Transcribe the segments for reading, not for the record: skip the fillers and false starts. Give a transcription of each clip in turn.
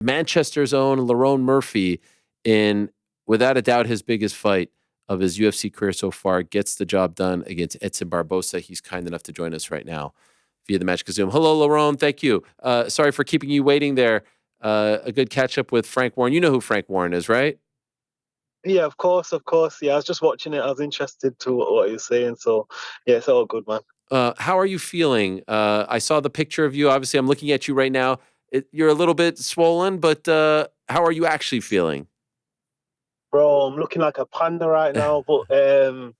Manchester's own Lerone Murphy, in without a doubt his biggest fight of his UFC career so far, gets the job done against Edson Barboza. He's kind enough to join us right now via the Match Zoom. Hello, Lerone. Thank you. Sorry for keeping you waiting there. A good catch up with Frank Warren. You know who Frank Warren is, right? Yeah, of course, of course. Yeah, I was just watching it. I was interested to what you're saying. So, yeah, it's all good, man. How are you feeling? I saw the picture of you. Obviously, I'm looking at you right now. You're a little bit swollen, but how are you actually feeling? Bro, I'm looking like a panda right now. But do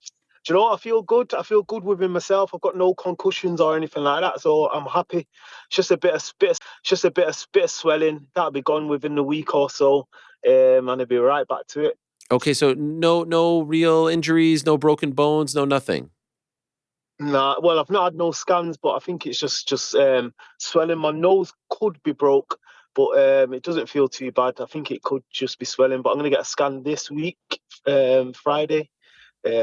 you know what? I feel good. I feel good within myself. I've got no concussions or anything like that, so I'm happy. It's just a bit of swelling. That'll be gone within the week or so, and I'll be right back to it. Okay, so no real injuries, no broken bones, no nothing. Nah, well, I've not had no scans, but I think it's just swelling. My nose could be broke, but it doesn't feel too bad. I think it could just be swelling. But I'm gonna get a scan this week, Friday,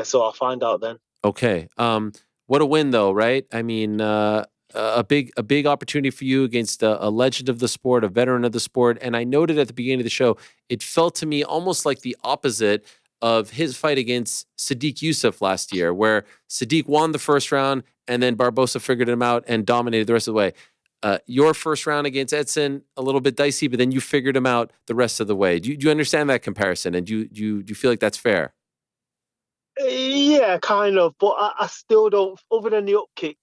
so I'll find out then. Okay. What a win though, right? I mean, a big opportunity for you against a legend of the sport, a veteran of the sport. And I noted at the beginning of the show, it felt to me almost like the opposite of his fight against Sadiq Youssef last year, where Sadiq won the first round and then Barbosa figured him out and dominated the rest of the way. Your first round against Edson, a little bit dicey, but then you figured him out the rest of the way. Do you understand that comparison? And do you feel like that's fair? Yeah, kind of, but I still don't. Other than the up kick,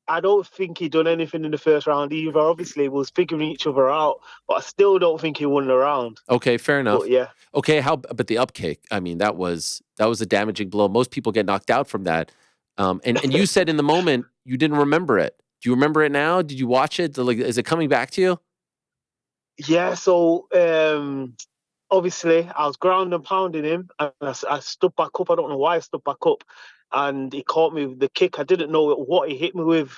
I don't think he done anything in the first round either. Obviously, we was figuring each other out, but I still don't think he won the round. Okay, fair enough. But yeah, Okay, but the upkick, I mean, that was a damaging blow. Most people get knocked out from that. And you said in the moment you didn't remember it. Do you remember it now? Did you watch it? Like, is it coming back to you? yeah. So obviously, I was ground and pounding him, and I stood back up. I don't know why I stood back up, and he caught me with the kick. I didn't know what he hit me with,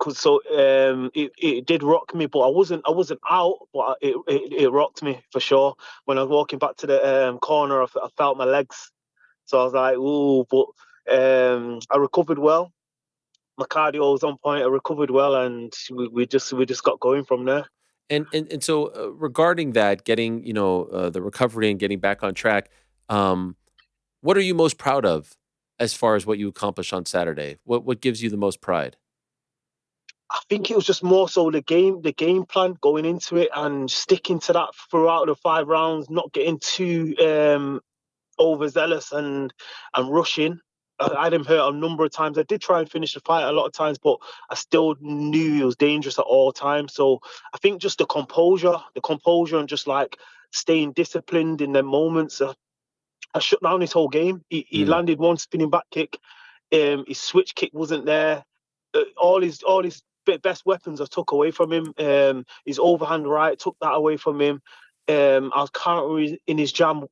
it did rock me, but I wasn't out, but it rocked me for sure. When I was walking back to the corner, I felt my legs, so I was like, ooh, but I recovered well. My cardio was on point. I recovered well, and we just got going from there. And so regarding that, getting the recovery and getting back on track, um, what are you most proud of as far as what you accomplished on Saturday? What gives you the most pride? I think it was just more so the game plan going into it and sticking to that throughout the 5 rounds, not getting too overzealous and rushing. I had him hurt a number of times. I did try and finish the fight a lot of times, but I still knew he was dangerous at all times. So I think just the composure, and just like staying disciplined in their moments. I shut down his whole game. He Mm. landed one spinning back kick. His switch kick wasn't there. All his best weapons I took away from him. His overhand right took that away from him. I was countering in his jab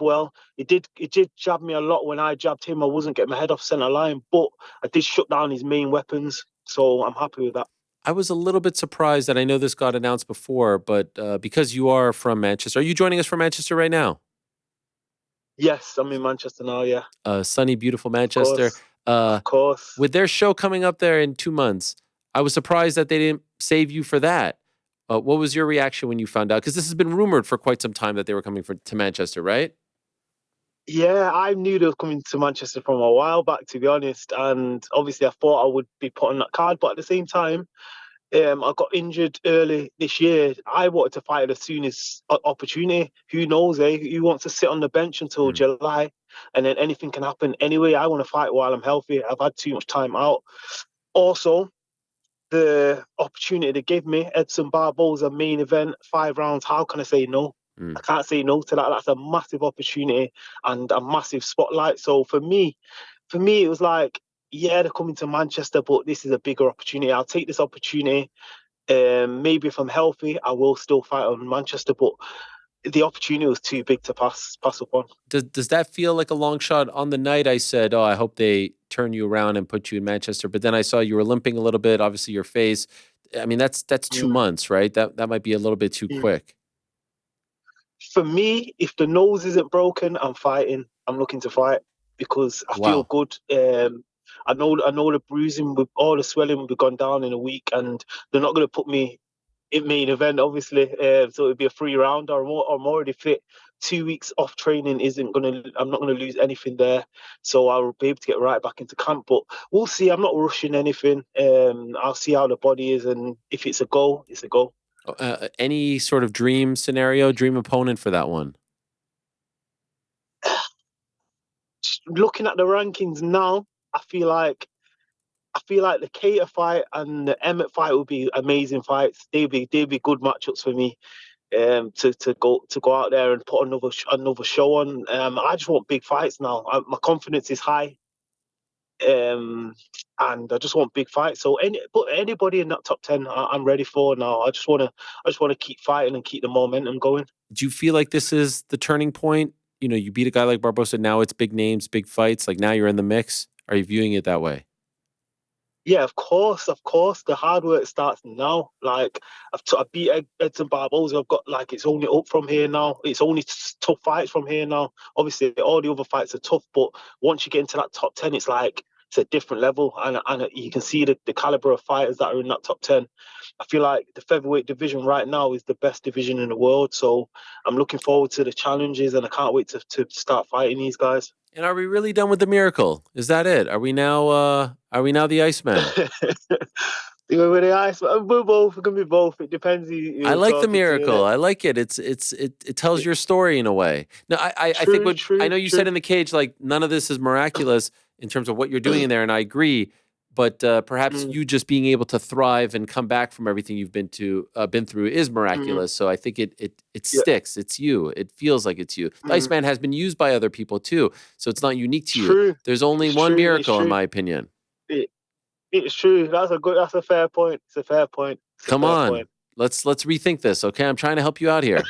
well. It did jab me a lot when I jabbed him. I wasn't getting my head off center line, but I did shut down his main weapons. So I'm happy with that. I was a little bit surprised that I know this got announced before, but because you are from Manchester, are you joining us from Manchester right now? Yes, I'm in Manchester now. Yeah, Sunny, beautiful of Manchester. course, Uh, of course. with their show coming up there in 2 months, I was surprised that they didn't save you for that. What was your reaction when you found out? Because this has been rumored for quite some time that they were coming to Manchester, right? Yeah, I knew they were coming to Manchester from a while back, to be honest. And obviously, I thought I would be put on that card. But at the same time, I got injured early this year. I wanted to fight as soon as opportunity. Who knows, eh? Who wants to sit on the bench until Mm. July, and then anything can happen anyway? I want to fight while I'm healthy. I've had too much time out. Also, the opportunity they gave me, Edson Barboza main event, 5 rounds. How can I say no? Mm. I can't say no to that. That's a massive opportunity and a massive spotlight. So for me, it was like, yeah, they're coming to Manchester, but this is a bigger opportunity. I'll take this opportunity. Maybe if I'm healthy, I will still fight on Manchester, but the opportunity was too big to pass up on. Does that feel like a long shot? On the night, I said, "Oh, I hope they turn you around and put you in Manchester." But then I saw you were limping a little bit. Obviously, your face. I mean, that's two Mm, months, right? That might be a little bit too mm. quick. For me, if the nose isn't broken, I'm fighting. I'm looking to fight because I feel Wow. good. I know the bruising with all the swelling will be gone down in a week, and they're not going to put me. in main event, obviously. So it'd be a 3 round or more. I'm already fit. 2 weeks off training isn't gonna. I'm not gonna lose anything there, so I'll be able to get right back into camp. But we'll see. I'm not rushing anything. I'll see how the body is, and if it's a go, it's a go. Any sort of dream scenario, dream opponent for that one? Looking at the rankings now, I feel like the Cater fight and the Emmett fight would be amazing fights. They'd be good matchups for me. To go out there and put another show on. I just want big fights now. My confidence is high. Um, and I just want big fights. So anybody in that top 10, I'm ready for now. I just want to keep fighting and keep the momentum going. Do you feel like this is the turning point? You know, you beat a guy like Barbosa. Now it's big names, big fights. Like now you're in the mix. Are you viewing it that way? Yeah, of course, of course. The hard work starts now. Like I beat Edson Barboza. I've got like it's only up from here now. It's only tough fights from here now. Obviously, all the other fights are tough, but once you get into that top 10, it's like it's a different level, and you can see the caliber of fighters that are in that top 10. I feel like the featherweight division right now is the best division in the world. So I'm looking forward to the challenges, and I can't wait to start fighting these guys. And are we really done with the miracle? Is that it? Are we now the Iceman? With the ice, we're both. It can be both. It depends who I you're like the talking to, miracle. innit? I like it. It tells your story in a way. No, I think True, what I true, know you said true. in the cage, like none of this is miraculous in terms of what you're doing in there, and I agree. But perhaps Mm, you just being able to thrive and come back from everything you've been through is mm, miraculous. So I think it yeah, sticks. It's you. It feels like it's you. The mm, Iceman has been used by other people too, so it's not unique to you. true. There's only It's one true. It's miracle, in true. my opinion. It, it's true. That's a fair point. It's a fair point. It's a Come fair on, point. let's rethink this. Okay, I'm trying to help you out here.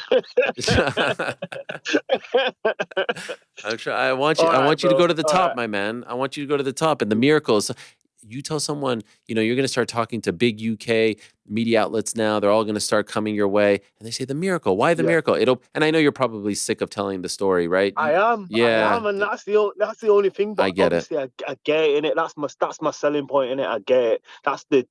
All I right, want you to bro. go to the All top, right. my man. I want you to go to the top. And the miracles, you tell someone, you know, you're going to start talking to big UK media outlets now. They're all going to start coming your way. And they say, the miracle. Why the Yeah. miracle? And I know you're probably sick of telling the story, right? I Yeah, am, and that's the only thing. I But get it. obviously, I get it in it. That's my selling point in it. I get it.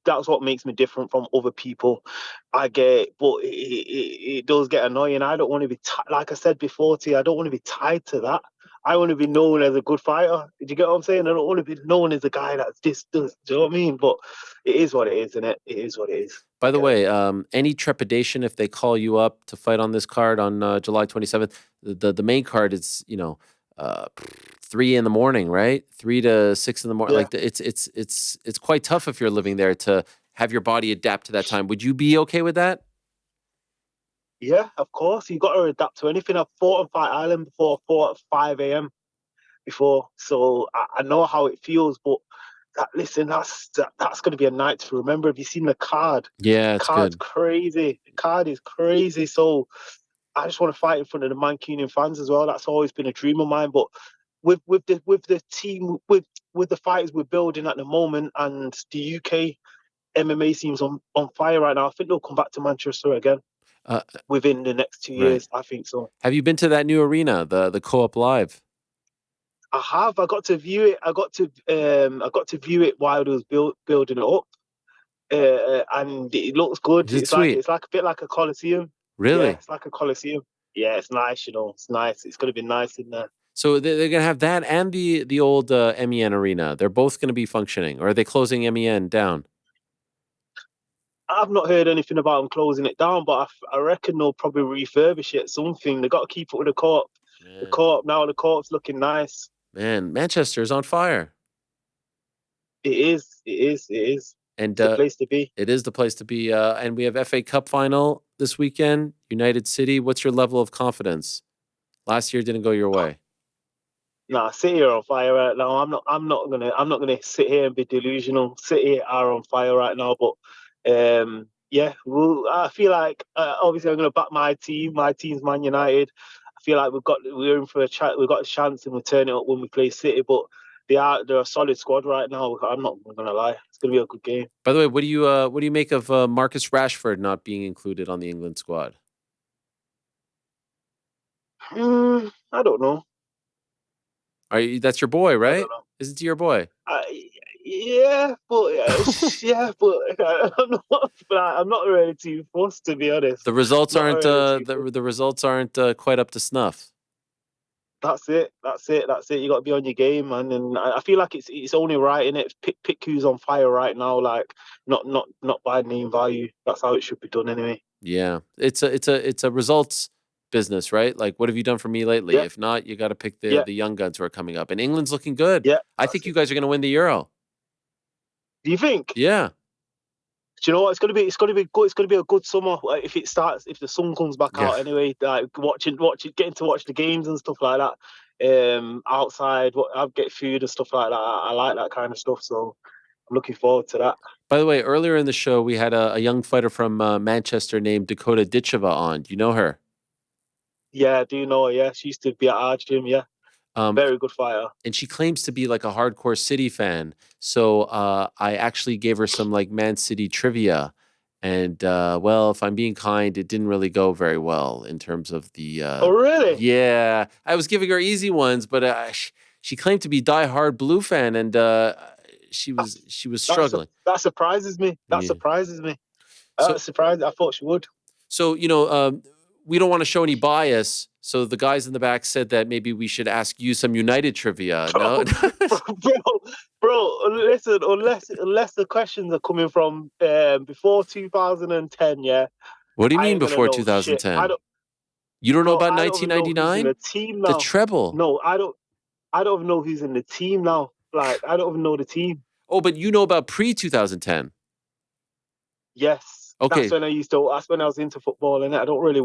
That's what makes me different from other people. I get it, but it does get annoying. I don't want to be like I said before to you. I don't want to be tied to that. I want to be known as a good fighter. Did you get what I'm saying? I don't want to be known as a guy that's this does. Do you know what I mean? But it is what it is, isn't it? It is what it is. I By the get it. way, any trepidation if they call you up to fight on this card on July 27th? The main card is, you know, 3 in the morning, right? 3 to 6 in the morning. Yeah. Like it's quite tough if you're living there to have your body adapt to that time. Would you be okay with that? Yeah, of course. You got to adapt to anything. I've fought on Fight Island before. I fought at 5 a.m. before, so I know how it feels. But listen, that's going to be a night to remember. Have you seen the card? Yeah, The it's card's good. crazy. The card is crazy. So I just want to fight in front of the Mancunian fans as well. That's always been a dream of mine. But with the team with the fighters we're building at the moment and the UK MMA seems on fire right now, I think they'll come back to Manchester again Uh, within the next two right. years. I think so. Have you been to that new arena, the Co-op Live? I have. I got to view it. I got to view it while it was building it up, and it looks good. Is it sweet? It's like a bit like a coliseum. Yeah, Really? it's like a coliseum. Yeah, it's nice. It's nice. It's gonna be nice in there. So they're gonna have that and the old MEN arena. They're both gonna be functioning, or are they closing MEN down? I've not heard anything about them closing it down, but I reckon they'll probably refurbish it. Something they got to keep up with the co-op. The Man, co-op now. The co-op's looking nice. man, Manchester is on fire, It is. It is. It is. and It's the place to be. it is the place to be. And we have FA Cup final this weekend. United City. What's your level of confidence? Last year didn't go your way. Nah, City are on fire right now. I'm not gonna sit here and be delusional. City are on fire right now, but yeah, I feel like obviously I'm gonna back my team. My team's Man United. I feel like we're in for a chat. We've got a chance, and we turn it up when we play City. But they're a solid squad right now. I'm not gonna lie. It's gonna be a good game. By the way, what do you make of Marcus Rashford not being included on the England squad? I don't know. That's your boy, I don't right? know. Isn't he your boy? I, Yeah, but yeah, but I'm not really too fussed, to be honest. The results Not aren't really too fussed. the results aren't quite up to snuff. That's it. That's it. That's it. You got to be on your game, man. And I feel like it's only right in it. Pick who's on fire right now. Like not by name value. That's how it should be done anyway. Yeah, it's a results business, right? Like, what have you done for me lately? Yeah, If not, you got to pick yeah, the young guns who are coming up. And England's looking good. yeah. I That's think you it. guys are going to win the Euro. Do you think? Yeah, Do you know what? It's gonna be good. It's gonna be a good summer if it starts. If the sun comes back yeah. out anyway, like getting to watch the games and stuff like that. Outside, I'll get food and stuff like that. I like that kind of stuff, so I'm looking forward to that. By the way, earlier in the show, we had a young fighter from Manchester named Dakota Ditcheva on. Do you know her? Yeah, do you know her? Yeah, she used to be at our gym. Yeah, Um, very good fighter. and she claims to be like a hardcore City fan. So I actually gave her some like Man City trivia, and well, if I'm being kind, it didn't really go very well in terms of the. Oh, really? Yeah, I was giving her easy ones, but she claimed to be diehard Blue fan, and she was struggling. That surprises me. That Yeah. surprises me. So Surprised. I thought she would. so we don't want to show any bias. So the guys in the back said that maybe we should ask you some United trivia. No. Bro, listen. Unless the questions are coming from before 2010, yeah, What do you I mean ain't gonna before know shit. 2010? You don't know Bro. about I don't even know who's in 1999? the team The now. treble. No, I don't. I don't even know who's in the team now. Like, I don't even know the team. Oh, but you know about pre 2010. Yes, that's Okay. when I used to. That's when I was into football, and I don't really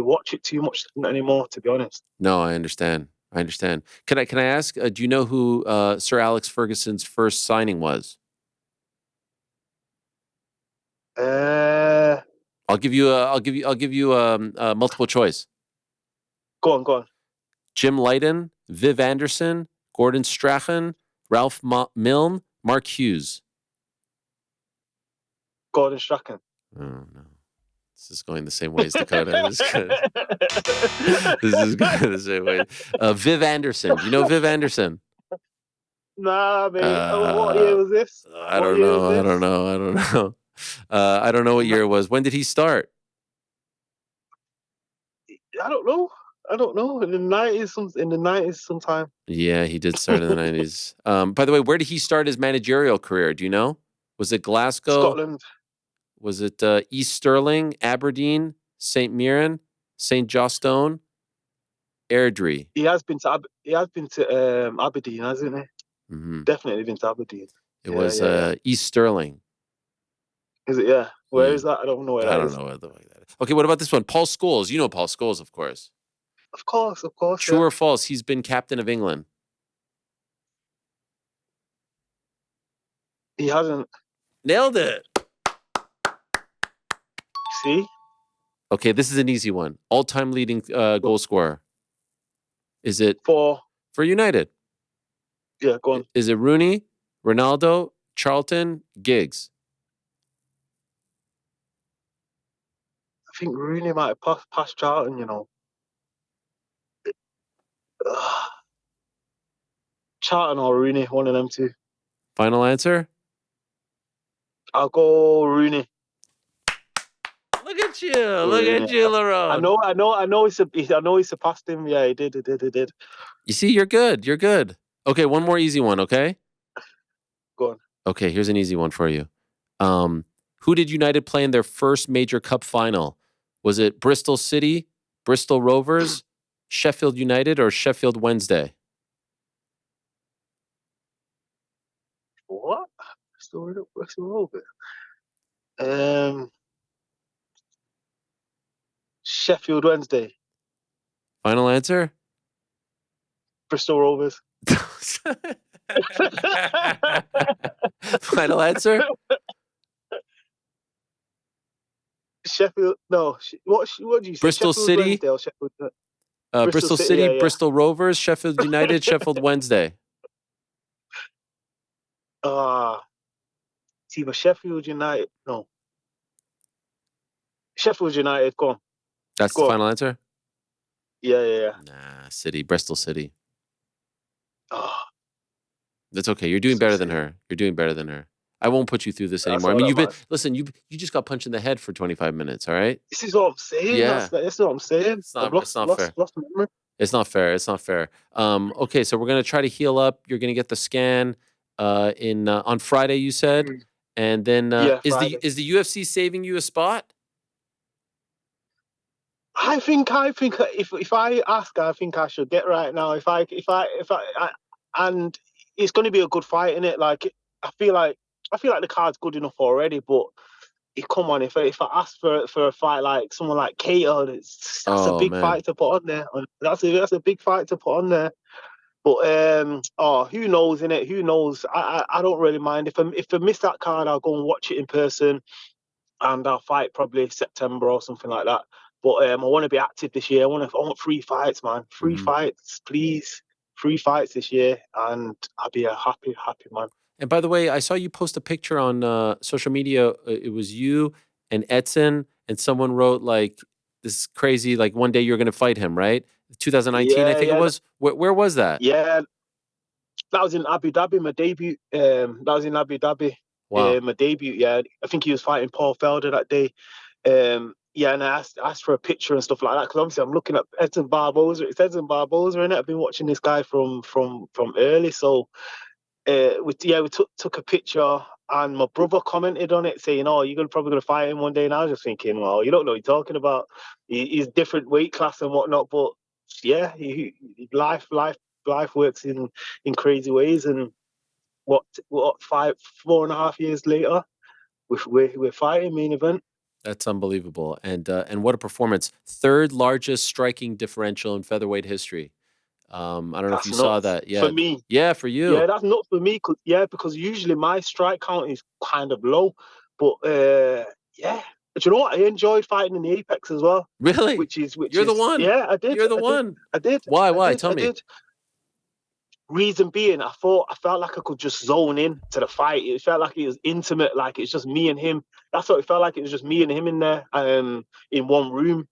watch it too much anymore, to be honest. No, I understand. I understand. Can I ask? Do you know who Sir Alex Ferguson's first signing was? Uh, I'll give you multiple choice. go on. Jim Leighton, Viv Anderson, Gordon Strachan, Ralph Milne, Mark Hughes. Gordon Strachan. Oh no. This is going the same way as Dakota. This is going the same way. Viv Anderson. Do you know Viv Anderson? Nah, mate. What year Uh, was this? I What don't year was know. I don't this? know. I don't know. I don't know what year it was. When did he start? I don't know. I don't know. In the 90s, sometime. Yeah, he did start in the 90s. By the way, where did he start his managerial career? Do you know? Was it Glasgow? Scotland. Was it East Stirling, Aberdeen, St. Mirren, St. Johnstone, Airdrie? He has been to Aberdeen, hasn't he? Hmm. Definitely been to Aberdeen. It Yeah, was yeah, yeah. East Stirling. Is it? Yeah. Where Yeah. is that? I don't know where I that don't is. know what the fuck that is. Okay, what about this one? Paul Scholes. You know Paul Scholes, of course. Of course, True yeah. or false? He's been captain of England. He hasn't. Nailed it. See? Okay, this is an easy one. All-time leading goal scorer. Is it For for United? yeah, go on. Is it Rooney, Ronaldo, Charlton, Giggs? I think Rooney might have passed Charlton, you know. Ugh. Charlton or Rooney, one of them two. Final answer? I'll go Rooney. Look at you. Look Rooney. at you, Lerone. I know. I know he surpassed him. Yeah, he did. He did. You see, you're good. You're good. Okay, one more easy one, okay? Go on. Okay, here's an easy one for you. Who did United play in their first major cup final? Was it Bristol City, Bristol Rovers, Sheffield United, or Sheffield Wednesday? What? Bristol Rovers. Um, Sheffield Wednesday. Final answer? Bristol Rovers. Final answer? Sheffield. No. What do you say? Bristol Sheffield City, Wednesday or Sheffield? Bristol City. City, Yeah, yeah. Bristol Rovers, Sheffield United, Sheffield Wednesday. It's either Sheffield United. No. Sheffield United. Go on. That's the Go on. final answer? Yeah, yeah, yeah. Nah, City, Bristol City. Oh, That's okay. You're doing So better than her. You're doing better than her. I won't put you through this that's anymore. I all mean, that you've been matters. listen. You just got punched in the head for 25 minutes. All right. This is what I'm saying. Yeah. That's what I'm saying. It's I've not. It's lost not fair. memory. It's not fair. It's not fair. Okay, so we're gonna try to heal up. You're gonna get the scan in on Friday, you said, Mm. and then Yeah, Friday. is the UFC saving you a spot? I think if I ask, I think I should get right now. And it's going to be a good fight in it. Like I feel like I feel like the card's good enough already, but come on, if I ask for a fight like someone like Cato, that's a Oh big man, fight to put on there. And that's a big fight to put on there. But oh, who knows in it? Who knows? I don't really mind if I miss that card, I'll go and watch it in person, and I'll fight probably September or something like that. But I want to be active this year. I want 3 fights, man. Three hmm fights, please. 3 fights this year, and I'll be a happy man. And by the way, I saw you post a picture on social media. It was you and Edson, and someone wrote like, "This is crazy. Like one day you're gonna fight him, right?" 2019, I Yeah, think it yeah, was. Where was that? yeah. That was in Abu Dhabi, my debut. That was in Abu Dhabi, Wow. my debut. Yeah, I think he was fighting Paul Felder that day. Yeah, and I asked for a picture and stuff like that because obviously I'm looking at Edson Barboza. It's Edson Barboza in it. I've been watching this guy from early, so we took a picture, and my brother commented on it saying, "Oh, you're probably gonna fight him one day." And I was just thinking, "Well, you don't know what you're talking about. He's different weight class and whatnot." But yeah, life works in crazy ways. And what 4.5 years later, we're fighting main event. That's unbelievable, and what a performance! Third largest striking differential in featherweight history. I don't know if That's you saw nuts that. for Yeah, me. yeah, for Yeah, you. that's nuts for me. Because usually my strike count is kind of low, but yeah. But you know what? I enjoyed fighting in the Apex as well, Really? which You're the is one. yeah. You're the one. Why? Why? Tell I me. did. Reason being, I felt like I could just zone in to the fight. It felt like it was intimate, like it's just me and him. That's what it felt like. It was just me and him in there, in one room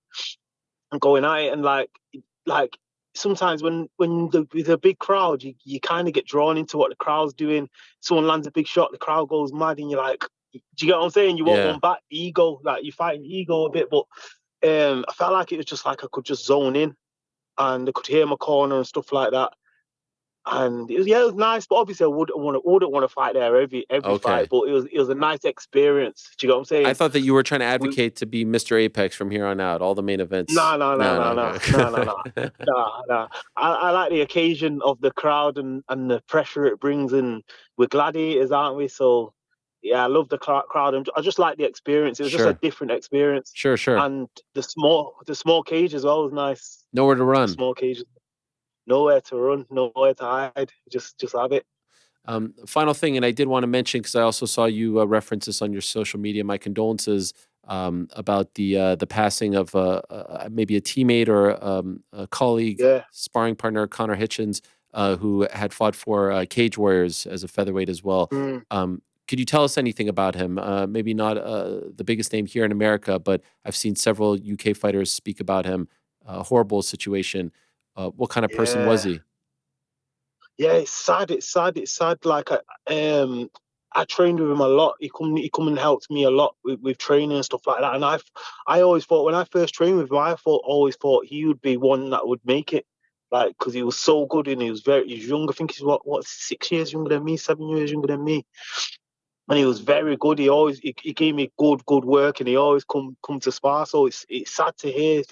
and going at it. And like sometimes when with a big crowd, you kind of get drawn into what the crowd's doing. Someone lands a big shot, the crowd goes mad, and you're like, do you get what I'm saying? You want Yeah. one back, ego, like you're fighting ego a bit. But I felt like it was just like I could just zone in, and I could hear my corner and stuff like that. And it was nice, but obviously I wouldn't want to fight there every fight. Okay. But it was a nice experience. Do you get what I'm I saying? thought that you were trying to We advocate to be Mr. Apex from here on out. All the main events. No, no, no, No, no. no, no, no, no, no, Okay. no, no. I like the occasion of the crowd and the pressure it brings, and we're gladiators, aren't we? So yeah, I love the crowd, and I just like the experience. It was just a Sure. different experience, Sure. Sure. and the small cage as well was nice. Nowhere to The run. small cage, nowhere to run, nowhere to hide. Just have it. Final thing, and I did want to mention because I also saw you reference this on your social media. My condolences about the passing of maybe a teammate or a colleague, Yeah. sparring partner, Connor Hitchens, who had fought for Cage Warriors as a featherweight as well. Mm. Could you tell us anything about him? Maybe not the biggest name here in America, but I've seen several UK fighters speak about him. Horrible situation. What kind of person was Yeah. he? Yeah, it's sad. It's sad. It's sad. I trained with him a lot. He come and helped me a lot with training and stuff like that. And I always thought when I first trained with him, always thought he would be one that would make it, like because he was so good and he was young. I think he's what 6 years younger than me, 7 years younger than me, and he was very good. He gave me good work, and he always come to spar. So it's sad to hear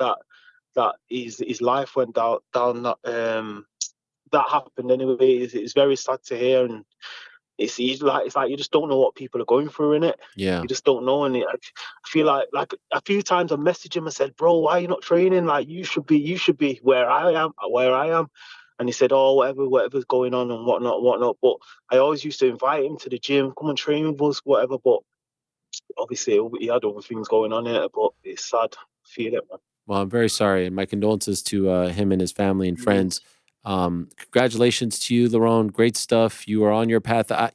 that his life went down that happened anyway. It's very sad to hear, and it's like you just don't know what people are going through in it. Yeah. You just don't know, and I feel like a few times I messaged him. I said, "Bro, why are you not training? Like you should be where I am." And he said, "Oh, whatever's going on and whatnot." But I always used to invite him to the gym, come and train with us, whatever. But obviously he had other things going on here. But it's sad. I feel it, man. Well, I'm very sorry, and my condolences to him and his family and Mm. friends. Congratulations to you, Lerone. Great stuff. You are on your path. I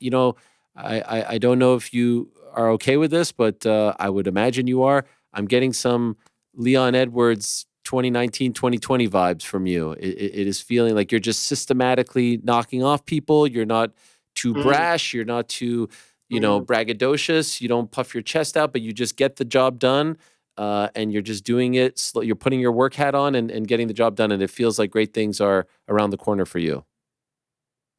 don't know if you are okay with this, but I would imagine you are. I'm getting some Leon Edwards 2019, 2020 vibes from you. It is feeling like you're just systematically knocking off people. You're not too Mm. brash. You're not too, Mm. braggadocious. You don't puff your chest out, but you just get the job done. And you're just doing it. You're putting your work hat on and getting the job done. And it feels like great things are around the corner for you.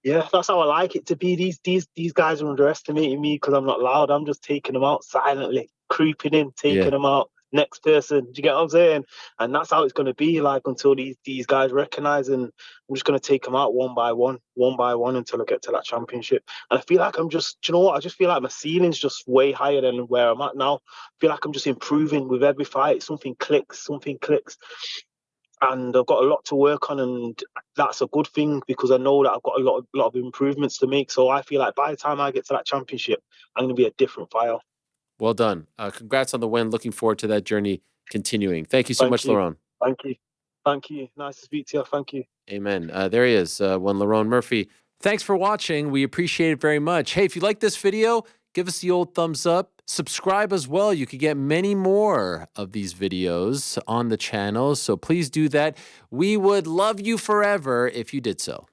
Yeah, that's how I like it to be. These guys are underestimating me because I'm not loud. I'm just taking them out silently, creeping in, taking Yeah. them out. Next person, do you get what I'm saying? And that's how it's going to be like until these guys recognize, and I'm just going to take them out one by one until I get to that championship. And I feel like I'm just, do you know what? I just feel like my ceiling's just way higher than where I'm at now. I feel like I'm just improving with every fight. Something clicks, something clicks, and I've got a lot to work on, and that's a good thing because I know that I've got a lot of improvements to make. So I feel like by the time I get to that championship, I'm going to be a different file. Well done. Congrats on the win. Looking forward to that journey continuing. Thank you so Thank much, you, Lerone. thank you, thank you. Nice to speak to you. Thank you. Amen. There he is, one Lerone Murphy. Thanks for watching. We appreciate it very much. Hey, if you like this video, give us the old thumbs up. Subscribe as well. You could get many more of these videos on the channel, so please do that. We would love you forever if you did so.